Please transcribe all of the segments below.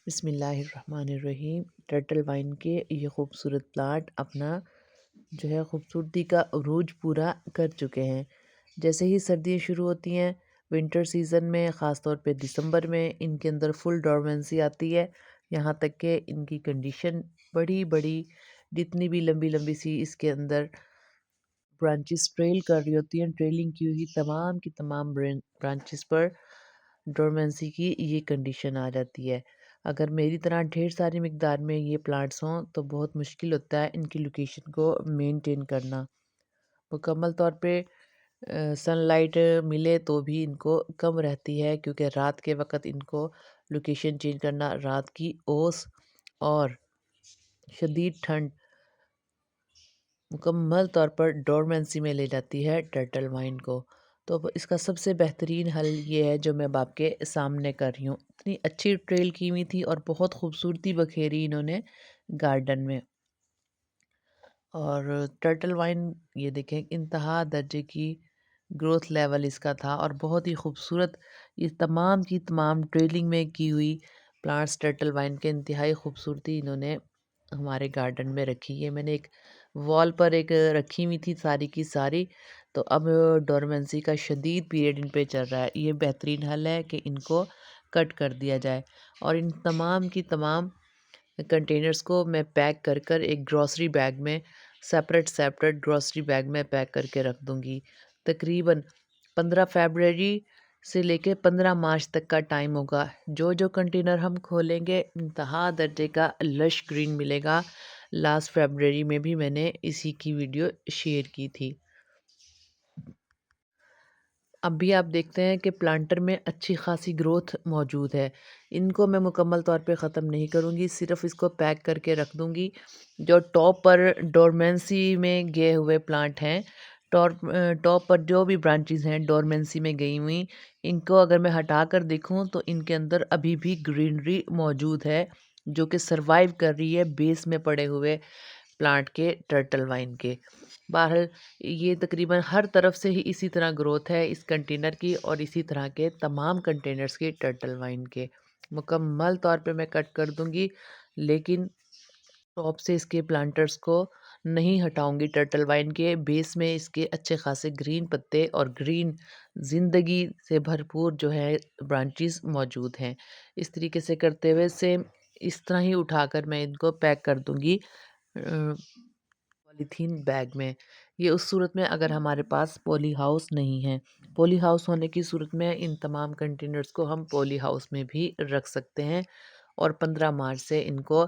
बिस्मिल्लाहिर्रहमानिर्रहीम। Turtle vine के ये खूबसूरत प्लांट अपना जो है खूबसूरती का अरूज पूरा कर चुके हैं। जैसे ही सर्दियाँ शुरू होती हैं विंटर सीज़न में, ख़ास तौर पे दिसंबर में इनके अंदर फुल डोरमेंसी आती है। यहाँ तक कि इनकी कंडीशन बड़ी बड़ी, जितनी भी लंबी लंबी सी इसके अंदर ब्रांचेस ट्रेल कर रही होती हैं, ट्रेलिंग की हुई तमाम की तमाम ब्रांचेस पर डोरमेंसी की ये कंडीशन आ जाती है। अगर मेरी तरह ढेर सारी मिकदार में ये प्लांट्स हों तो बहुत मुश्किल होता है इनकी लोकेशन को मेंटेन करना। मुकम्मल तौर पे सनलाइट मिले तो भी इनको कम रहती है, क्योंकि रात के वक्त इनको लोकेशन चेंज करना, रात की ओस और शदीद ठंड मुकम्मल तौर पर डोरमेंसी में ले जाती है टर्टल वाइन को। तो इसका सबसे बेहतरीन हल ये है जो मैं अब आपके सामने कर रही हूँ। इतनी अच्छी ट्रेल की हुई थी और बहुत खूबसूरती बखेरी इन्होंने गार्डन में। और टर्टल वाइन ये देखें, इंतहा दर्जे की ग्रोथ लेवल इसका था और बहुत ही खूबसूरत ये तमाम की तमाम ट्रेलिंग में की हुई प्लांट्स टर्टल वाइन के इंतहाई खूबसूरती इन्होंने हमारे गार्डन में रखी है। मैंने एक वॉल पर एक रखी हुई थी सारी की सारी। तो अब डोरमेंसी का शदीद पीरियड इन पे चल रहा है। ये बेहतरीन हल है कि इनको कट कर दिया जाए और इन तमाम की तमाम कंटेनर्स को मैं पैक कर कर एक ग्रॉसरी बैग में सेपरेट सेपरेट ग्रॉसरी बैग में पैक करके रख दूँगी। तकरीबन 15 फरवरी से लेके 15 मार्च तक का टाइम होगा। जो कंटेनर हम खोलेंगे इंतहा दर्जे का लश ग्रीन मिलेगा। लास्ट फरवरी में भी मैंने इसी की वीडियो शेयर की थी। अब भी आप देखते हैं कि प्लांटर में अच्छी खासी ग्रोथ मौजूद है। इनको मैं मुकम्मल तौर पे ख़त्म नहीं करूँगी, सिर्फ़ इसको पैक करके रख दूँगी। जो टॉप पर डोरमेंसी में गए हुए प्लांट हैं, टॉप पर जो भी ब्रांचेज़ हैं डोरमेंसी में गई हुई, इनको अगर मैं हटा कर देखूँ तो इनके अंदर अभी भी ग्रीनरी मौजूद है, जो कि सर्वाइव कर रही है बेस में पड़े हुए प्लांट के, टर्टल वाइन के। बहरहाल ये तकरीबन हर तरफ से ही इसी तरह ग्रोथ है इस कंटेनर की और इसी तरह के तमाम कंटेनर्स के टर्टल वाइन के। मुकम्मल तौर पे मैं कट कर दूंगी, लेकिन टॉप से इसके प्लांटर्स को नहीं हटाऊंगी। टर्टल वाइन के बेस में इसके अच्छे खासे ग्रीन पत्ते और ग्रीन जिंदगी से भरपूर जो है ब्रांचेस मौजूद हैं। इस तरीके से करते हुए सेम इस तरह ही उठाकर मैं इनको पैक कर दूंगी पॉलीथीन बैग में। ये उस सूरत में अगर हमारे पास पॉली हाउस नहीं है। पॉली हाउस होने की सूरत में इन तमाम कंटेनर्स को हम पॉली हाउस में भी रख सकते हैं और 15 मार्च से इनको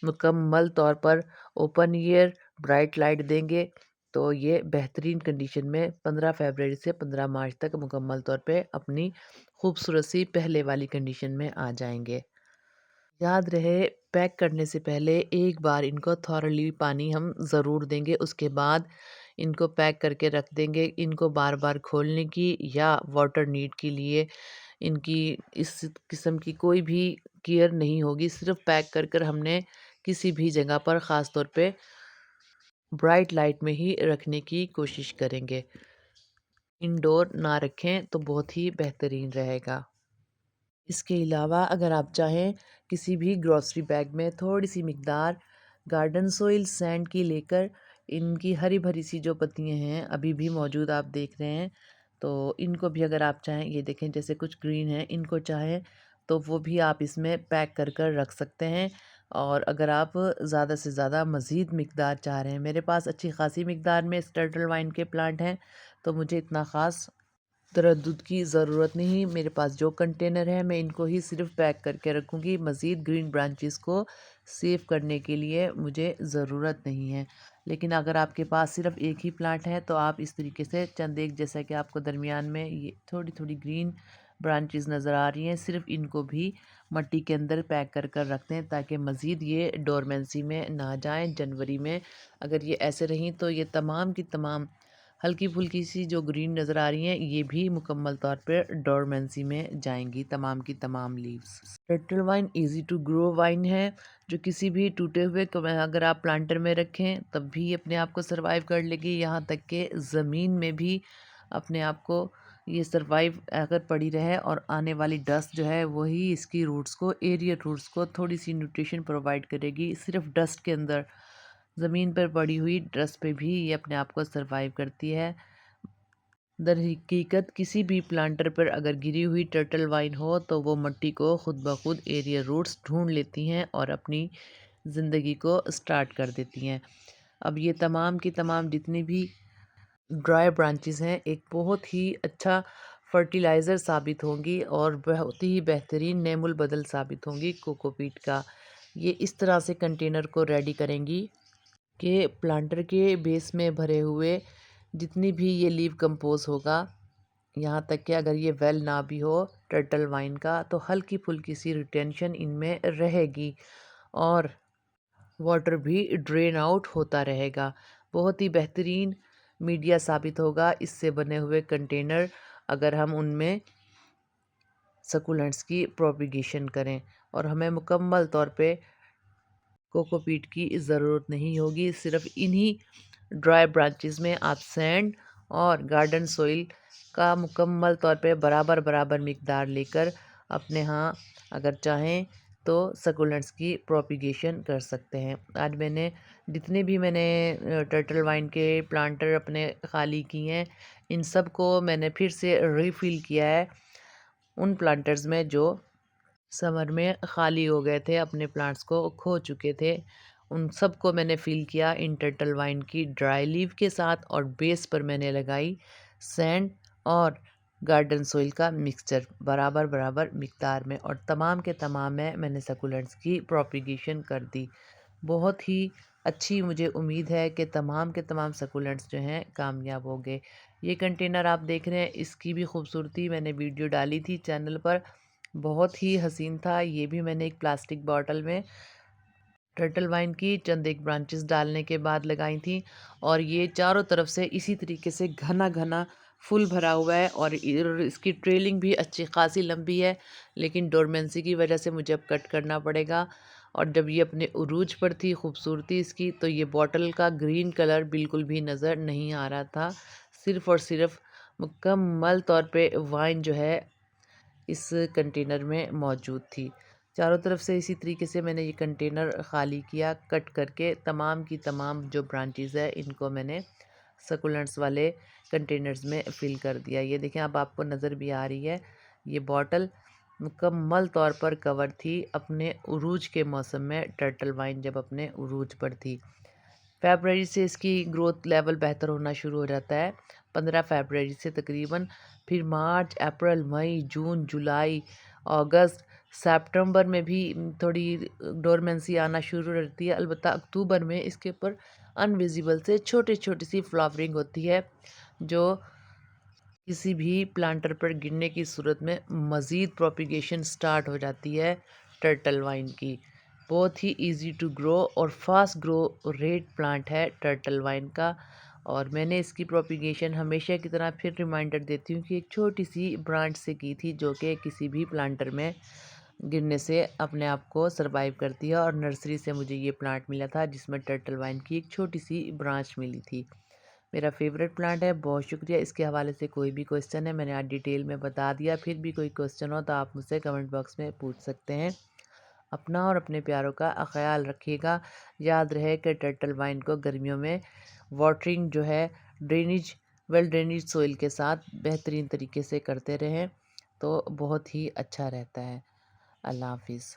मुकम्मल तौर पर ओपन एयर ब्राइट लाइट देंगे तो ये बेहतरीन कंडीशन में 15 फरवरी से 15 मार्च तक मुकम्मल तौर पे अपनी खूबसूरत सी पहले वाली कंडीशन में आ जाएंगे। याद रहे, पैक करने से पहले एक बार इनको थॉरली पानी हम ज़रूर देंगे। उसके बाद इनको पैक करके रख देंगे। इनको बार बार खोलने की या वाटर नीड के लिए इनकी इस किस्म की कोई भी केयर नहीं होगी। सिर्फ पैक कर कर हमने किसी भी जगह पर ख़ास तौर पे ब्राइट लाइट में ही रखने की कोशिश करेंगे। इंडोर ना रखें तो बहुत ही बेहतरीन रहेगा। इसके अलावा अगर आप चाहें किसी भी ग्रॉसरी बैग में थोड़ी सी मिकदार गार्डन सोइल सैंड की लेकर, इनकी हरी भरी सी जो पत्तियां हैं अभी भी मौजूद आप देख रहे हैं, तो इनको भी अगर आप चाहें, ये देखें जैसे कुछ ग्रीन है, इनको चाहें तो वो भी आप इसमें पैक कर कर रख सकते हैं। और अगर आप ज़्यादा से ज़्यादा मज़ीद मिकदार चाह रहे हैं, मेरे पास अच्छी खासी मिकदार में टर्टल वाइन के प्लांट हैं, तो मुझे इतना ख़ास तरद्दुद की ज़रूरत नहीं। मेरे पास जो कंटेनर है मैं इनको ही सिर्फ पैक करके रखूँगी। मज़ीद ग्रीन ब्रांचेस को सेव करने के लिए मुझे ज़रूरत नहीं है। लेकिन अगर आपके पास सिर्फ एक ही प्लांट है तो आप इस तरीके से चंद एक, जैसा कि आपको दरमियान में ये थोड़ी थोड़ी ग्रीन ब्रांचेस नज़र आ रही हैं, सिर्फ इनको भी मट्टी के अंदर पैक कर कर रखते हैं ताकि मज़ीद ये डोरमेंसी में ना जाएं। जनवरी में अगर ये ऐसे रहीं तो ये तमाम की तमाम हल्की फुल्की सी जो ग्रीन नज़र आ रही हैं ये भी मुकम्मल तौर पर डोरमेंसी में जाएंगी, तमाम की तमाम leaves. Turtle vine easy to grow vine है, जो किसी भी टूटे हुए को अगर आप प्लांटर में रखें तब भी अपने आप को सर्वाइव कर लेगी। यहाँ तक कि ज़मीन में भी अपने आप को ये सरवाइव अगर पड़ी रहे और आने वाली डस्ट जो है वही इसकी रूट्स को, एरियल रूट्स को थोड़ी सी न्यूट्रिशन प्रोवाइड करेगी। सिर्फ डस्ट के अंदर, ज़मीन पर पड़ी हुई डस्ट पे भी ये अपने आप को सरवाइव करती है। दर हकीकत किसी भी प्लांटर पर अगर गिरी हुई टर्टल वाइन हो तो वो मिट्टी को खुद ब खुद एरियल रूट्स ढूंढ लेती हैं और अपनी ज़िंदगी को स्टार्ट कर देती हैं। अब ये तमाम की तमाम जितनी भी ड्राई ब्रांचेस हैं एक बहुत ही अच्छा फर्टिलाइज़र साबित होंगी और बहुत ही बेहतरीन नेमुल बदल साबित होंगी कोकोपीट का। ये इस तरह से कंटेनर को रेडी करेंगी कि प्लांटर के बेस में भरे हुए जितनी भी ये लीव कंपोज होगा, यहाँ तक कि अगर ये वेल ना भी हो टर्टल वाइन का तो हल्की फुल्की सी रिटेंशन इनमें रहेगी और वाटर भी ड्रेन आउट होता रहेगा। बहुत ही बेहतरीन मीडिया साबित होगा इससे बने हुए कंटेनर अगर हम उनमें सकुलेंट्स की प्रोपिगेशन करें, और हमें मुकम्मल तौर पे कोकोपीट की ज़रूरत नहीं होगी। सिर्फ इन्हीं ड्राई ब्रांचेस में आप सैंड और गार्डन सोइल का मुकम्मल तौर पे बराबर बराबर मिकदार लेकर अपने यहाँ अगर चाहें तो सकुलेंट्स की प्रोपिगेशन कर सकते हैं। आज मैंने टर्टल वाइन के प्लांटर अपने खाली किए हैं, इन सब को मैंने फिर से रीफिल किया है उन प्लांटर्स में जो समर में खाली हो गए थे, अपने प्लांट्स को खो चुके थे। उन सबको मैंने फिल किया इन टर्टल वाइन की ड्राई लीव के साथ और बेस पर मैंने लगाई सैंड और गार्डन सोइल का मिक्सचर बराबर बराबर मिकदार में, और तमाम के तमाम में मैंने सकुलेंट्स की प्रोपिगेशन कर दी। बहुत ही अच्छी मुझे उम्मीद है कि तमाम के तमाम सकुलेंट्स जो हैं कामयाब हो गए। ये कंटेनर आप देख रहे हैं, इसकी भी खूबसूरती मैंने वीडियो डाली थी चैनल पर, बहुत ही हसीन था। ये भी मैंने एक प्लास्टिक बॉटल में टर्टल वाइन की चंद एक ब्रांचेस डालने के बाद लगाई थी, और ये चारों तरफ से इसी तरीके से घना घना फुल भरा हुआ है और इसकी ट्रेलिंग भी अच्छी खासी लंबी है, लेकिन डोरमेंसी की वजह से मुझे अब कट करना पड़ेगा। और जब ये अपने उरूज पर थी खूबसूरती इसकी, तो ये बॉटल का ग्रीन कलर बिल्कुल भी नज़र नहीं आ रहा था। सिर्फ़ और सिर्फ मुकम्मल तौर पे वाइन जो है इस कंटेनर में मौजूद थी। चारों तरफ से इसी तरीके से मैंने ये कंटेनर ख़ाली किया, कट करके तमाम की तमाम जो ब्रांचेज़ है इनको मैंने सकुलेंट्स वाले कंटेनर्स में फ़िल कर दिया। ये देखें, अब आपको नज़र भी आ रही है, ये बॉटल मुकम्मल तौर पर कवर थी अपने उरूज के मौसम में, टर्टल वाइन जब अपने उरूज पर थी। फ़रवरी से इसकी ग्रोथ लेवल बेहतर होना शुरू हो जाता है, 15 फ़रवरी से तकरीबन। फिर मार्च, अप्रैल, मई, जून, जुलाई, अगस्त, सितंबर में भी थोड़ी डोरमेंसी आना शुरू रहती है। अलबत्ता अक्टूबर में इसके ऊपर अनविजिबल से छोटी-छोटी सी फ्लावरिंग होती है, जो किसी भी प्लांटर पर गिरने की सूरत में मज़ीद प्रोपिगेशन स्टार्ट हो जाती है टर्टल वाइन की। बहुत ही इजी टू ग्रो और फास्ट ग्रो रेट प्लांट है टर्टल वाइन का, और मैंने इसकी प्रोपिगेशन हमेशा की तरह फिर रिमाइंडर देती हूँ कि एक छोटी सी ब्रांच से की थी, जो कि किसी भी प्लांटर में गिरने से अपने आप को सरवाइव करती है, और नर्सरी से मुझे ये प्लांट मिला था जिसमें टर्टल वाइन की एक छोटी सी ब्रांच मिली थी। मेरा फेवरेट प्लांट है। बहुत शुक्रिया। इसके हवाले से कोई भी क्वेश्चन है मैंने आज डिटेल में बता दिया, फिर भी कोई क्वेश्चन हो तो आप मुझसे कमेंट बॉक्स में पूछ सकते हैं। अपना और अपने प्यारों का ख्याल रखिएगा। याद रहे कि टर्टल वाइन को गर्मियों में वाटरिंग जो है वेल ड्रेनेज सोइल के साथ बेहतरीन तरीके से करते रहें, तो बहुत ही अच्छा रहता है। अल्लाह हाफिज़।